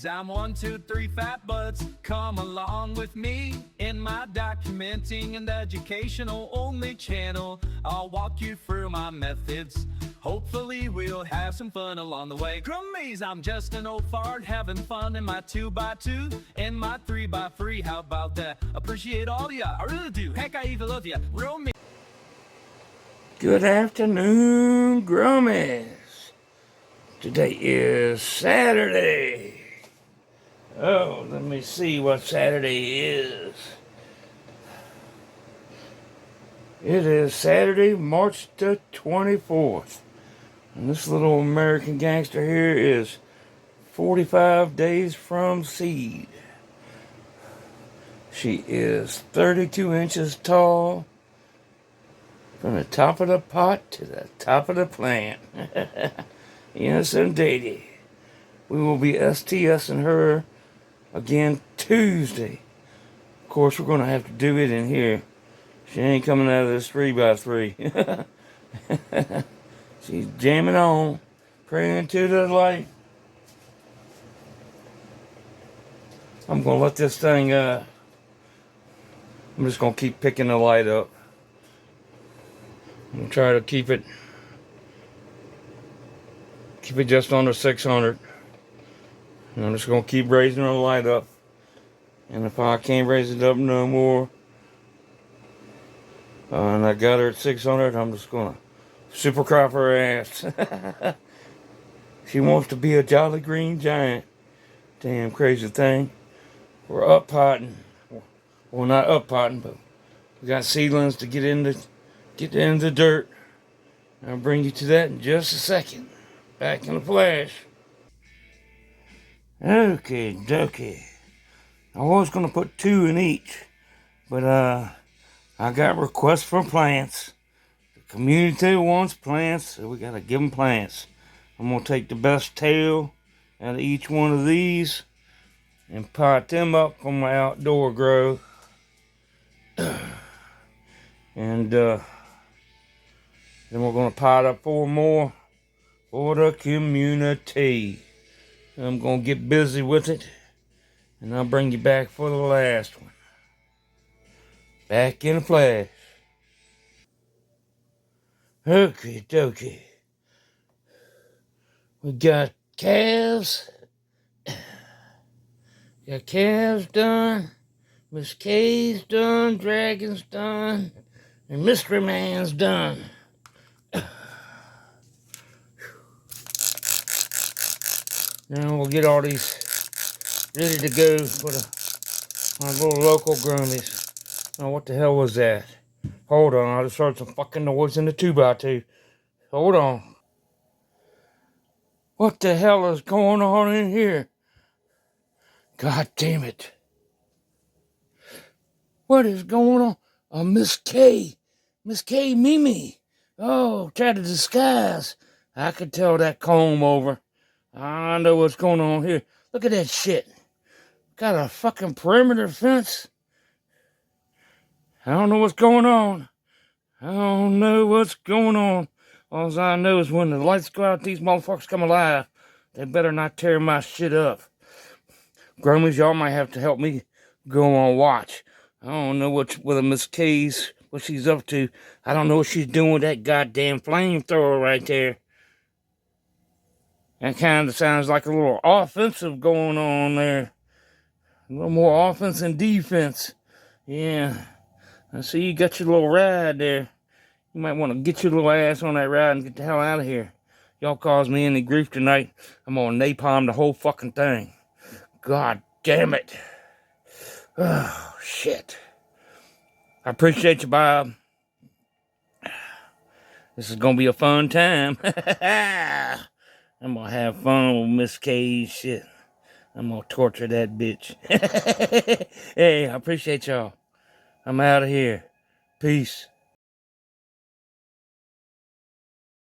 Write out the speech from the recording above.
Grummies, I'm 1, 2, 3 fat buds. Come along with me in my documenting and educational only channel. I'll walk you through my methods. Hopefully we'll have some fun along the way. Grummies, I'm just an old fart having fun in my 2x2 and my 3x3. How about that? Appreciate all ya, I really do. Heck, I even love ya. Real me. Good afternoon, Grummies. Today is Saturday. Oh, let me see what Saturday is. It is Saturday, March the 24th. And this little American gangster here is 45 days from seed. She is 32 inches tall. From the top of the pot to the top of the plant. Yes, indeed. We will be STSing her again Tuesday. Of course, we're going to have to do it in here. She ain't coming out of this 3x3. She's jamming on, praying to the light. I'm going to let this thing, I'm just going to keep picking the light up. I'm going to try to keep it just under 600. And I'm just going to keep raising the light up. And if I can't raise it up no more, and I got her at 600, I'm just going to super crop her ass. She wants to be a jolly green giant. Damn crazy thing. We're up potting. Well, not up potting, but we got seedlings to get in the dirt. I'll bring you to that in just a second. Back in a flash. Okie dokie. I was going to put 2 in each, but I got requests for plants. The community wants plants, so we got to give them plants. I'm going to take the best tail out of each one of these and pot them up for my outdoor grow. And then we're going to pot up 4 more for the community. I'm going to get busy with it, and I'll bring you back for the last one. Back in a flash. Okie dokie. We got calves. Got calves done. Miss K's done. Dragon's done. And Mystery Man's done. Now we'll get all these ready to go for my little local grummies. Oh, what the hell was that? Hold on, I just heard some fucking noise in the 2x2. Hold on. What the hell is going on in here? God damn it. What is going on? Miss K. Miss K. Mimi. Oh, try to disguise. I could tell that comb over. I know what's going on here. Look at that shit. Got a fucking perimeter fence. I don't know what's going on. I don't know what's going on. All I know is when the lights go out, these motherfuckers come alive. They better not tear my shit up. Grummies, y'all might have to help me go on watch. I don't know what Miss K's, what she's up to. I don't know what she's doing with that goddamn flamethrower right there. That kind of sounds like a little offensive going on there. A little more offense than defense. Yeah. I see you got your little ride there. You might want to get your little ass on that ride and get the hell out of here. Y'all cause me any grief tonight, I'm gonna napalm the whole fucking thing. God damn it. Oh, shit. I appreciate you, Bob. This is gonna be a fun time. I'm gonna have fun with Miss K's shit. I'm gonna torture that bitch. Hey, I appreciate y'all. I'm out of here. Peace.